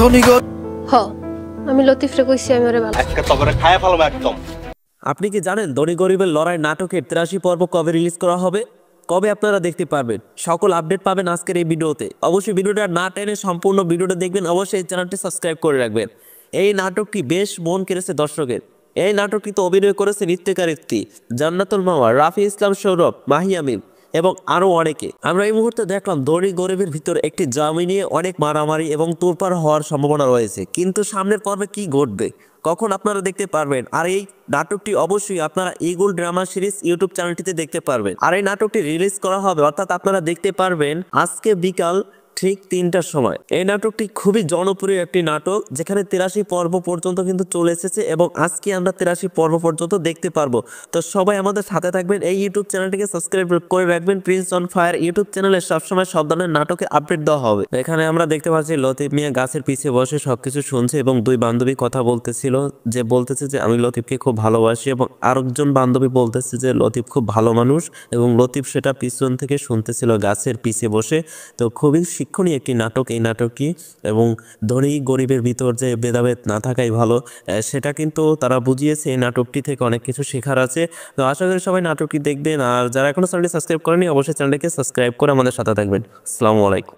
ধনী গো হ আমি লতিফরে কইছি আমি ওরে ভালো একটা তবরে খায়া ফেলবো একদম। আপনি কি জানেন ধনী গরিবের লড়াই নাটকের 83 পর্ব কবে রিলিজ করা হবে, কবে আপনারা দেখতে পারবেন? সকল আপডেট পাবেন আজকের এই ভিডিওতে। অবশ্যই ভিডিওটা না টেনে সম্পূর্ণ ভিডিওটা দেখবেন, অবশ্যই চ্যানেলটি সাবস্ক্রাইব করে রাখবেন। এই নাটকটি বেশ মন কেড়েছে দর্শকের। এই নাটকটিতে অভিনয় করেছে নৃত্যকারিত্রী জান্নাতুল মাওয়া, রাফি ইসলাম সৌরভ, মাহি আমিন এবং আরো অনেকে। আমরা এই মুহূর্তে দেখলাম ধনী গরিবের ভিতর একটি জমি নিয়ে অনেক মারামারি এবং তোলপাড় হওয়ার সম্ভাবনা রয়েছে, কিন্তু সামনের পর্বে কি ঘটবে কখন আপনারা দেখতে পারবেন। আর এই নাটকটি অবশ্যই আপনারা ইগল ড্রামা সিরিজ ইউটিউব চ্যানেলটিতে দেখতে পারবেন। আর এই নাটকটি রিলিজ করা হবে, অর্থাৎ আপনারা দেখতে পারবেন আজকে বিকাল ঠিক 3টার সময়। এই নাটকটি খুবই জনপ্রিয় একটি নাটক, যেখানে 83 পর্ব পর্যন্ত কিন্তু চলে এসেছে এবং আজকে আমরা 83 পর্ব পর্যন্ত দেখতে পারবো। তো সবাই আমাদের সাথে থাকবেন, এই ইউটিউব চ্যানেলটিকে সাবস্ক্রাইব করে রাখবেন। প্রিন্স অন ফায়ার ইউটিউব চ্যানেলে সবসময় সব ধরনের নাটকে আপডেট দেওয়া হবে। এখানে আমরা দেখতে পাচ্ছি লতিফ মিয়া গাছের পিছিয়ে বসে সবকিছু শুনছে এবং দুই বান্ধবী কথা বলতেছিল, যে বলতেছে যে আমি লতিফকে খুব ভালোবাসি, এবং আরেকজন বান্ধবী বলতেছে যে লতিফ খুব ভালো মানুষ, এবং লতিফ সেটা পিছন থেকে শুনতেছিল গাছের পিছিয়ে বসে। তো খুবই শিক্ষণীয় একটি নাটক এই নাটকটি, এবং ধনী গরিবের ভিতর যে ভেদাভেদ না থাকাই ভালো, সেটা কিন্তু তারা বুঝিয়েছে। এই নাটকটি থেকে অনেক কিছু শেখার আছে। তো আশা করি সবাই নাটকটি দেখবেন, আর যারা এখনো চ্যানেলটি সাবস্ক্রাইব করেনি অবশ্যই চ্যানেলটিকে সাবস্ক্রাইব করে আমাদের সাথে থাকবেন। আসসালামু আলাইকুম।